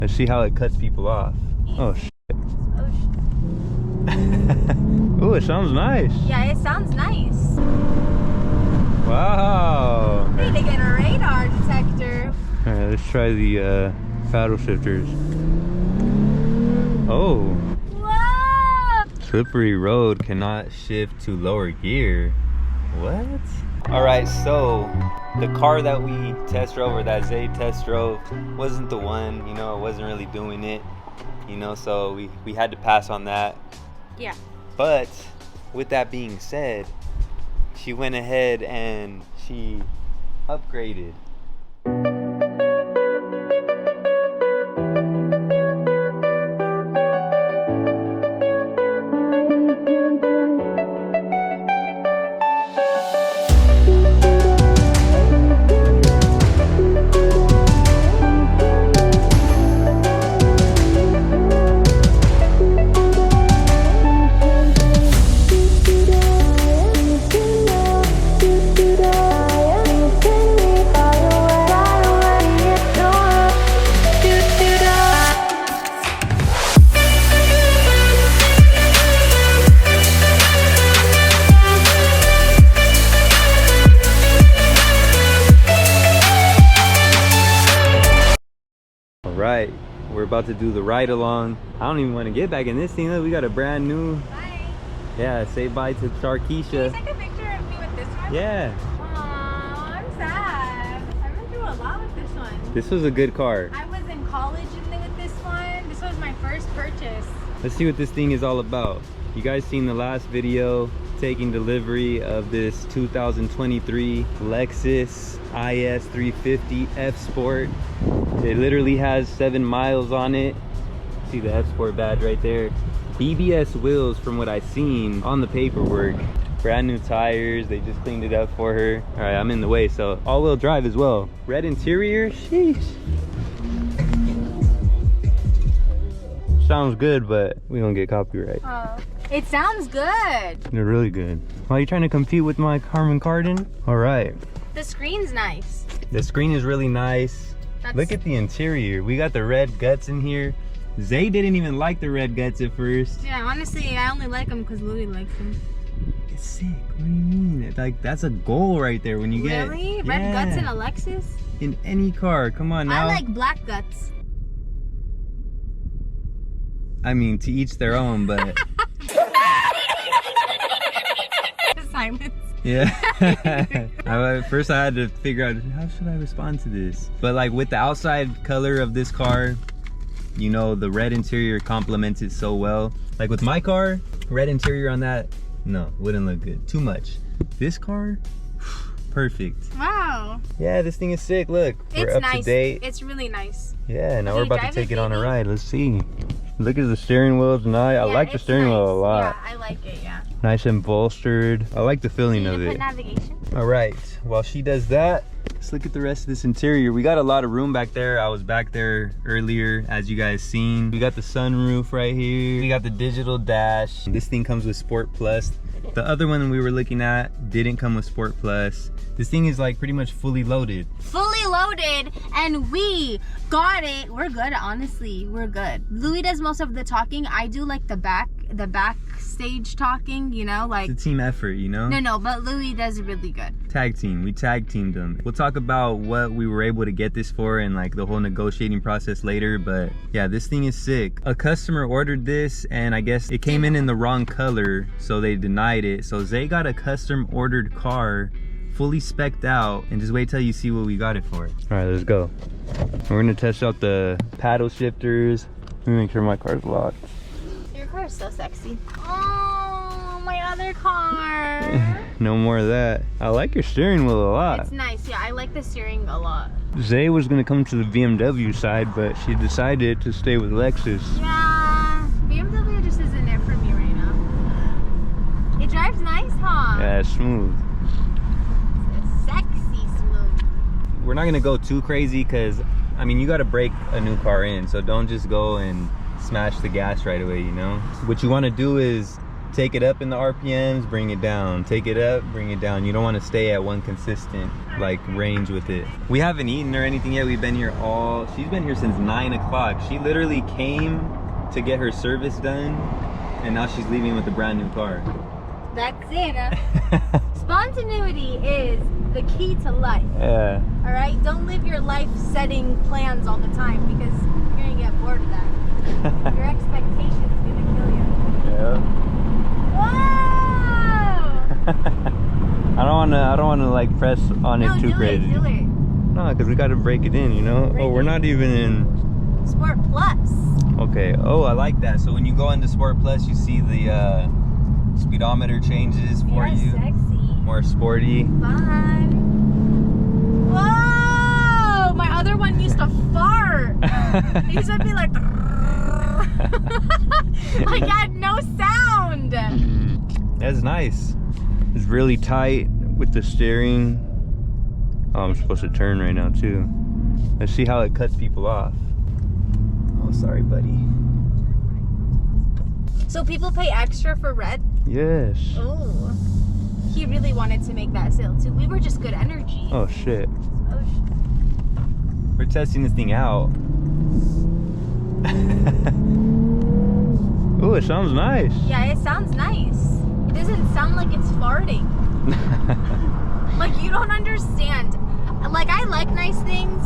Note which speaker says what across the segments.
Speaker 1: Let's see how it cuts people off. Oh, shit.
Speaker 2: Oh,
Speaker 1: Ooh, it sounds nice.
Speaker 2: yeah, it sounds nice.
Speaker 1: Wow.
Speaker 2: Hey, they get a radar detector.
Speaker 1: All right, let's try the paddle shifters. Oh.
Speaker 2: Whoa!
Speaker 1: Slippery road, cannot shift to lower gear. What? All right, so the car that we test drove, or that Zay test drove, wasn't the one, you know, it wasn't really doing it, you know, so we had to pass on that.
Speaker 2: Yeah.
Speaker 1: But with that being said, she went ahead and she upgraded. Right, we're about to do the ride along. I don't even want to get back in this thing. Look, we got a brand new.
Speaker 2: Bye.
Speaker 1: Yeah, say bye to Sharkeisha.
Speaker 2: Can you take a picture of me with this one?
Speaker 1: Yeah.
Speaker 2: Aww, I'm sad. I've been through a lot with this one.
Speaker 1: This was a good car.
Speaker 2: I was in college with this one. This was my first purchase.
Speaker 1: Let's see what this thing is all about. You guys seen the last video taking delivery of this 2023 Lexus IS 350 F Sport. It literally has 7 miles on it. See the F Sport badge right there. BBS wheels from what I've seen on the paperwork. Brand new tires, they just cleaned it up for her. All right, I'm in the way, so all-wheel drive as well. Red interior, sheesh. Sounds good, but we don't get copyright.
Speaker 2: Oh, it sounds good.
Speaker 1: They're really good. Why are you trying to compete with my Harman Kardon? All right.
Speaker 2: The screen's nice.
Speaker 1: The screen is really nice. Look at the interior. We got the red guts in here. Zay didn't even like the red guts at first.
Speaker 2: Yeah, honestly, I only like them because Louie likes them.
Speaker 1: It's sick. What do you mean? It's like, that's a goal right there when you get.
Speaker 2: Really? Red guts in a Lexus?
Speaker 1: In any car. Come on now.
Speaker 2: I like black guts.
Speaker 1: I mean, to each their own, but.
Speaker 2: Silence.
Speaker 1: Yeah. At first I had to figure out, how should I respond to this? But like with the outside color of this car, you know, the red interior complements it so well. Like with my car, red interior on that, no, wouldn't look good. Too much. This car, perfect.
Speaker 2: Wow.
Speaker 1: Yeah, this thing is sick. Look, we're up to date.
Speaker 2: It's really nice.
Speaker 1: Yeah, now we're about to take it on a ride. Let's see. Look at the steering wheel tonight. I like the steering wheel a lot.
Speaker 2: Yeah, I like it, yeah.
Speaker 1: Nice and bolstered. I like the feeling of it.
Speaker 2: Navigation.
Speaker 1: All right, while she does that, let's look at the rest of this interior. We got a lot of room back there. I was back there earlier, as you guys seen. We got the sunroof right here. We got the digital dash. This thing comes with Sport Plus. The other one we were looking at didn't come with Sport Plus. This thing is like pretty much fully loaded. Fully
Speaker 2: loaded, and we got it. We're good, honestly. We're good. Louie does most of the talking. I do like the backstage talking, you know, like.
Speaker 1: It's a team effort, you know?
Speaker 2: No, but Louie does really good.
Speaker 1: Tag team. We tag teamed them. We'll talk about what we were able to get this for and like the whole negotiating process later, but yeah, this thing is sick. A customer ordered this and I guess it came in the wrong color, so they denied it. So Zay got a custom ordered car, fully spec'd out, and just wait till you see what we got it for. All right, let's go. We're gonna test out the paddle shifters. Let me make sure my car's locked.
Speaker 2: Your car is so sexy. Oh, my other car.
Speaker 1: No more of that. I like your steering wheel a lot.
Speaker 2: It's nice. Yeah, I like the steering a lot.
Speaker 1: Zay was gonna come to the BMW side, but she decided to stay with Lexus.
Speaker 2: Yeah, BMW just isn't there for me right now. It drives nice, huh?
Speaker 1: Yeah, it's smooth.
Speaker 2: It's sexy smooth.
Speaker 1: We're not gonna go too crazy because, I mean, you gotta break a new car in, so don't just go and smash the gas right away, you know? What you wanna do is take it up in the RPMs, bring it down, take it up, bring it down. You don't want to stay at one consistent like range with it. We haven't eaten or anything yet. We've been here she's been here since 9 o'clock. She literally came to get her service done, and now she's leaving with a brand new car.
Speaker 2: That's it. Spontaneity is the key to life.
Speaker 1: Yeah.
Speaker 2: All right, don't live your life setting plans all the time, because you're gonna get bored of that. Your expectations gonna kill you.
Speaker 1: Yeah.
Speaker 2: Whoa!
Speaker 1: I don't wanna like press on it too crazy.
Speaker 2: Do it.
Speaker 1: No, because we gotta break it in, you know? We're not even in
Speaker 2: Sport Plus.
Speaker 1: Okay. Oh, I like that. So when you go into Sport Plus, you see the speedometer changes for you.
Speaker 2: Sexy.
Speaker 1: More sporty.
Speaker 2: Fun. Whoa! My other one used to fart. It used to be like like had no sound.
Speaker 1: That's nice. It's really tight with the steering. Oh, I'm supposed to turn right now too. Let's see how it cuts people off. Oh, sorry, buddy.
Speaker 2: So people pay extra for red?
Speaker 1: Yes.
Speaker 2: Oh. He really wanted to make that sale too. We were just good energy.
Speaker 1: Oh shit.
Speaker 2: Oh, shit.
Speaker 1: We're testing this thing out. Oh, it sounds nice.
Speaker 2: Yeah, it sounds nice. It doesn't sound like it's farting. Like, you don't understand. Like, I like nice things.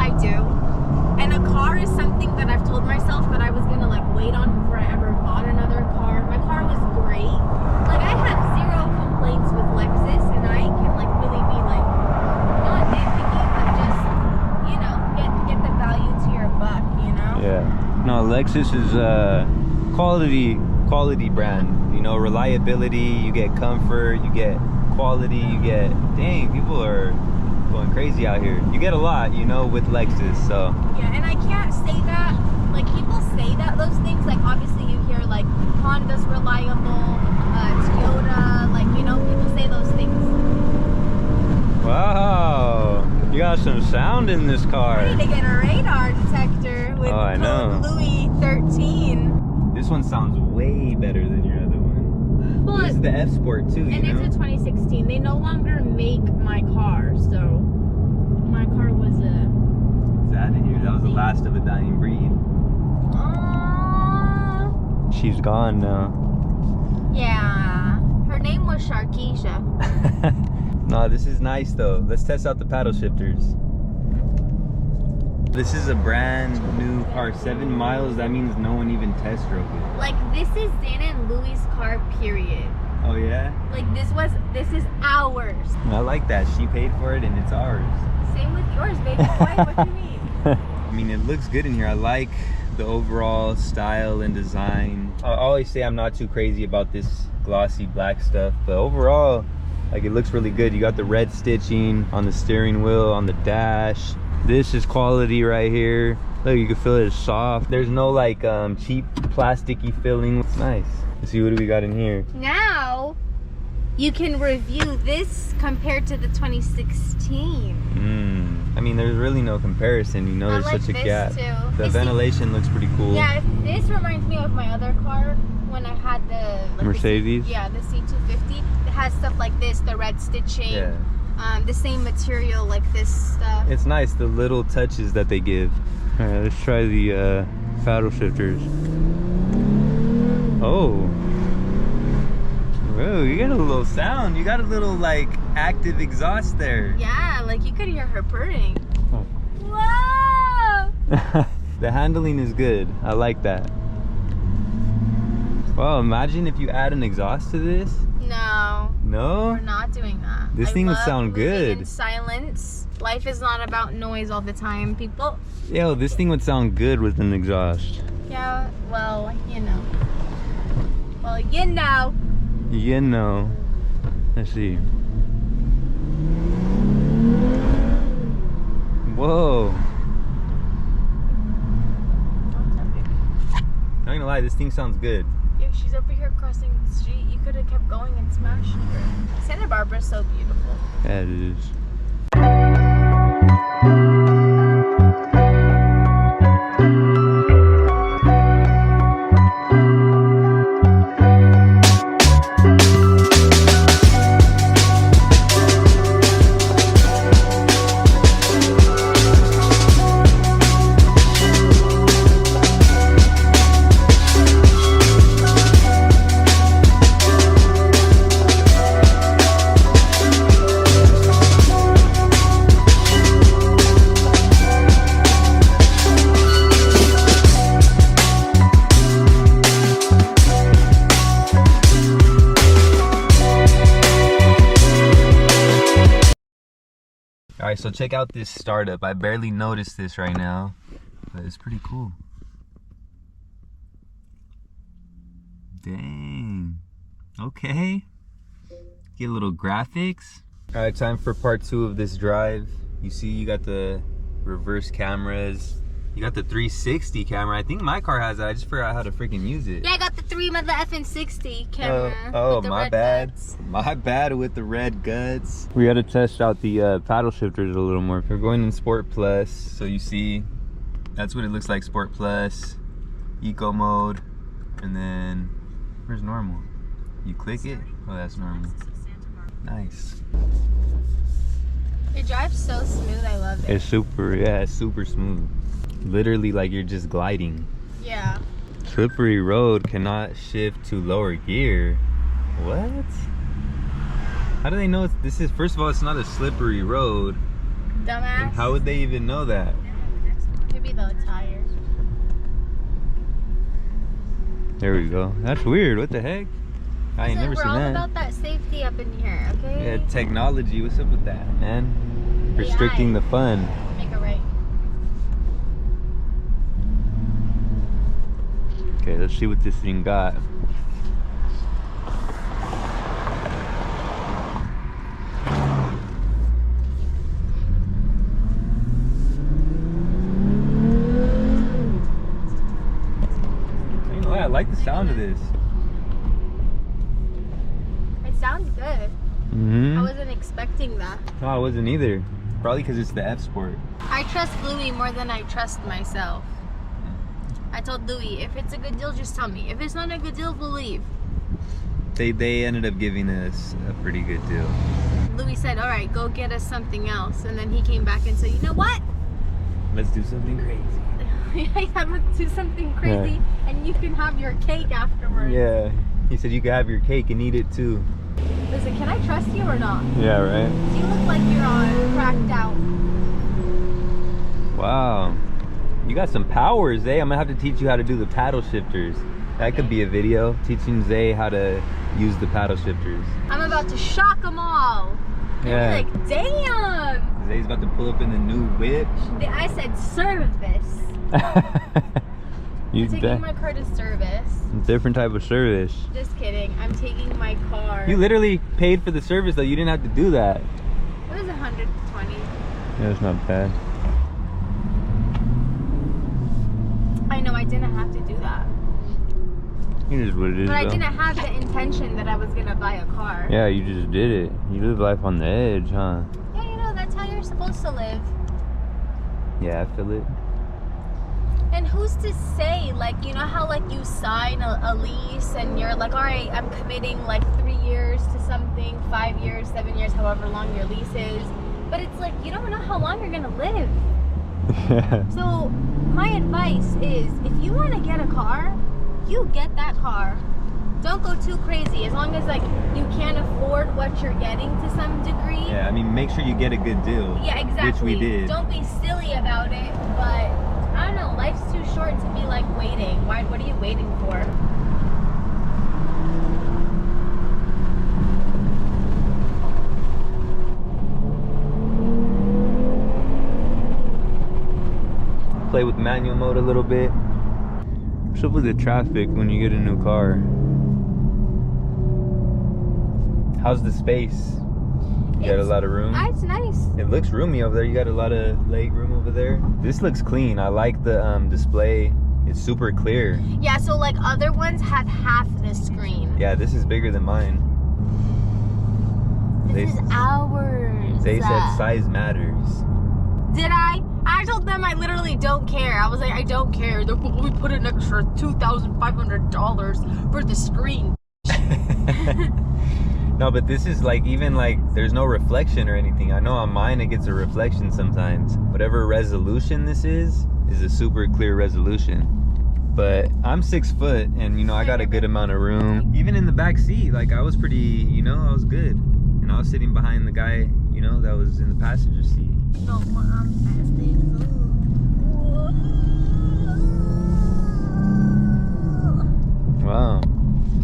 Speaker 2: I do. And a car is something that I've told myself that I was gonna like wait on before I ever bought another car. My car was great. Like, I have zero complaints with Lexus, and I can like really be like not nitpicky, but just, you know, get the value to your buck, you know?
Speaker 1: Yeah. No, Lexus is a quality brand. You know, reliability, you get comfort, you get quality, you get, dang, people are going crazy out here. You get a lot, you know, with Lexus, so.
Speaker 2: Yeah, and I can't say that, like, people say that, those things, like, obviously you hear, like, Honda's reliable, Toyota, like, you know, people say those things.
Speaker 1: Wow, you got some sound in this car.
Speaker 2: I need to get a radar detector with code LouieXIII.
Speaker 1: This one sounds way better than your other one.
Speaker 2: Well,
Speaker 1: this is the F Sport too,
Speaker 2: and it's a 2016. They no longer make my car, so my car was a...
Speaker 1: That was the last of a dying breed. She's gone now.
Speaker 2: Yeah, her name was Sharkeisha.
Speaker 1: No, this is nice though. Let's test out the paddle shifters. This is a brand new car, 7 miles. That means no one even test drove it.
Speaker 2: Like, this is Dana and Louie's car, period.
Speaker 1: Oh yeah?
Speaker 2: Like, this is ours.
Speaker 1: I like that. She paid for it and it's ours.
Speaker 2: Same with yours, baby boy. What do you mean?
Speaker 1: I mean, it looks good in here. I like the overall style and design. I always say I'm not too crazy about this glossy black stuff, but overall, like, it looks really good. You got the red stitching on the steering wheel, on the dash. This is quality right here. Look, you can feel it is soft. There's no like cheap plasticky feeling. It's nice. Let's see, what do we got in here?
Speaker 2: Now you can review this compared to the 2016.
Speaker 1: I mean, there's really no comparison, you know. There's
Speaker 2: like
Speaker 1: such a
Speaker 2: this
Speaker 1: gap.
Speaker 2: too.
Speaker 1: The ventilation looks pretty cool.
Speaker 2: Yeah, this reminds me of my other car when I had the like,
Speaker 1: Mercedes.
Speaker 2: the C250. It has stuff like this, the red stitching.
Speaker 1: Yeah.
Speaker 2: The same material like this stuff.
Speaker 1: It's nice, the little touches that they give. All right, let's try the paddle shifters. Oh. Whoa, you got a little sound. You got a little like active exhaust there.
Speaker 2: Yeah, like you could hear her purring.
Speaker 1: Oh.
Speaker 2: Whoa!
Speaker 1: The handling is good. I like that. Wow, imagine if you add an exhaust to this.
Speaker 2: No.
Speaker 1: No?
Speaker 2: We're not doing that.
Speaker 1: This thing would sound good.
Speaker 2: In silence. Life is not about noise all the time, people.
Speaker 1: Yo, this thing would sound good with an exhaust.
Speaker 2: Yeah, well, you know. Well, you know.
Speaker 1: You know. Let's see. Whoa. Not gonna lie, this thing sounds good.
Speaker 2: Yeah, she's over here crossing the street. You could have kept going and smashed her. Santa Barbara's so beautiful.
Speaker 1: Yeah, it is. All right, so check out this startup. I barely noticed this right now, but it's pretty cool. Dang. Okay. Get a little graphics. All right, time for part 2 of this drive. You see, you got the reverse cameras. You got the 360 camera. I think my car has that. I just forgot how to freaking use it.
Speaker 2: Yeah, I got the effing 60 camera.
Speaker 1: Oh, my bad. My bad with the red guts. We got to test out the paddle shifters a little more. We're going in Sport Plus. So you see, that's what it looks like, Sport Plus, Eco mode, and then, where's normal? You click it. Oh, that's normal. Nice.
Speaker 2: It drives so smooth, I love it.
Speaker 1: It's super, yeah, it's super smooth. Literally like you're just gliding.
Speaker 2: Yeah.
Speaker 1: Slippery road, cannot shift to lower gear. What? How do they know this is, first of all, it's not a slippery road.
Speaker 2: Dumbass.
Speaker 1: And how would they even know that?
Speaker 2: Maybe the tires.
Speaker 1: There we go. That's weird. What the heck? I ain't never seen that.
Speaker 2: We're all about that safety up in here, okay?
Speaker 1: Yeah, technology. What's up with that, man? Restricting the fun.
Speaker 2: Make a right.
Speaker 1: Okay, let's see what this thing got. You know what? I like the sound of this.
Speaker 2: It sounds good. I wasn't expecting that.
Speaker 1: No, I wasn't either. Probably because it's the F Sport.
Speaker 2: I trust Louie more than I trust myself. I told Louie, if it's a good deal, just tell me. If it's not a good deal, we'll leave.
Speaker 1: They ended up giving us a pretty good deal.
Speaker 2: Louie said, all right, go get us something else. And then he came back and said, you know what?
Speaker 1: Let's do something crazy.
Speaker 2: Yeah, let's do something crazy, and you can have your cake afterwards.
Speaker 1: Yeah. He said you can have your cake and eat it too.
Speaker 2: Listen, can I trust you or not?
Speaker 1: Yeah, right?
Speaker 2: You look like you're on cracked out.
Speaker 1: Wow. You got some powers, eh? I'm gonna have to teach you how to do the paddle shifters. That could be a video, teaching Zay how to use the paddle shifters.
Speaker 2: I'm about to shock them all.
Speaker 1: Yeah.
Speaker 2: They're like, damn.
Speaker 1: Zay's about to pull up in the new whip.
Speaker 2: I said service.
Speaker 1: You
Speaker 2: I'm taking my car to service.
Speaker 1: Different type of service.
Speaker 2: Just kidding. I'm taking my car.
Speaker 1: You literally paid for the service though. You didn't have to do that.
Speaker 2: It was 120.
Speaker 1: Yeah, it's not bad.
Speaker 2: I know I didn't have to do that.
Speaker 1: It is what it is.
Speaker 2: But I
Speaker 1: though.
Speaker 2: didn't have the intention that I was gonna buy a car.
Speaker 1: Yeah, you just did it. You live life on the edge, huh?
Speaker 2: Yeah, you know, that's how you're supposed to live.
Speaker 1: Yeah, I feel it.
Speaker 2: And who's to say, like, you know how like you sign a lease and you're like, all right, I'm committing like 3 years to something, 5 years, 7 years, however long your lease is. But it's like, you don't know how long you're gonna live.
Speaker 1: Yeah.
Speaker 2: So my advice is, if you want to get a car, you get that car. Don't go too crazy. As long as like you can't afford what you're getting to some degree.
Speaker 1: Yeah, I mean, make sure you get a good deal.
Speaker 2: Yeah, exactly.
Speaker 1: Which we did.
Speaker 2: Don't be silly about it, but I don't know, life's too short to be like waiting. What are you waiting for?
Speaker 1: Play with manual mode a little bit. What's up with the traffic when you get a new car? How's the space? You got a lot of room?
Speaker 2: It's nice.
Speaker 1: It looks roomy over there. You got a lot of leg room over there. This looks clean. I like the display. It's super clear.
Speaker 2: Yeah, so like other ones have half the screen.
Speaker 1: Yeah, this is bigger than mine.
Speaker 2: This is ours.
Speaker 1: They said size matters.
Speaker 2: Did I? I told them I literally don't care. I was like, I don't care. We put an extra $2,500 for the screen.
Speaker 1: No, but this is like, even like, there's no reflection or anything. I know on mine it gets a reflection sometimes. Whatever resolution this is a super clear resolution. But I'm 6 foot and, you know, I got a good amount of room. Even in the back seat, like I was pretty, you know, I was good. And I was sitting behind the guy, you know, that was in the passenger seat.
Speaker 2: Oh, Mom, fast food.
Speaker 1: Wow.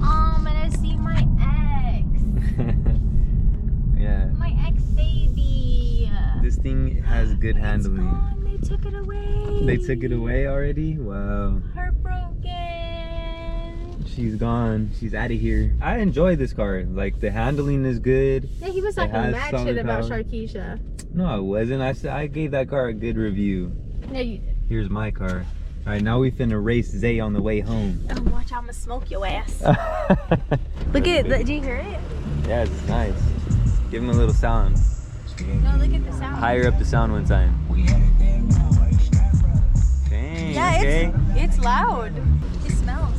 Speaker 2: Oh, I'm gonna see my ex.
Speaker 1: Yeah.
Speaker 2: My ex baby.
Speaker 1: This thing good handling.
Speaker 2: Gone. They took it away.
Speaker 1: They took it away already? Wow.
Speaker 2: Heartbroken.
Speaker 1: She's gone. She's out of here. I enjoy this car. Like, the handling is good.
Speaker 2: Yeah, he was
Speaker 1: It
Speaker 2: talking
Speaker 1: has
Speaker 2: mad
Speaker 1: solid
Speaker 2: shit about
Speaker 1: power.
Speaker 2: Sharkeisha.
Speaker 1: No, I wasn't. I gave that car a good review.
Speaker 2: Yeah, you did.
Speaker 1: Here's my car. All right, now we finna race Zay on the way home.
Speaker 2: Oh, watch out, I'm gonna smoke your ass. Look at, did you hear it?
Speaker 1: Yeah, it's nice. Give him a little sound.
Speaker 2: No, look at the sound.
Speaker 1: Higher up the sound one time. Dang,
Speaker 2: Yeah,
Speaker 1: okay.
Speaker 2: it's loud. It smells.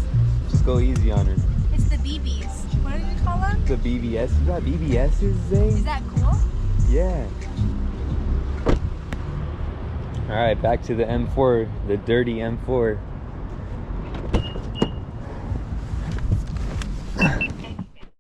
Speaker 1: Just go easy on her.
Speaker 2: It's the BBs. What do you call them?
Speaker 1: The BBS. You got BBS's, Zay?
Speaker 2: Is that cool?
Speaker 1: Yeah. All right, back to the M4, the dirty M4.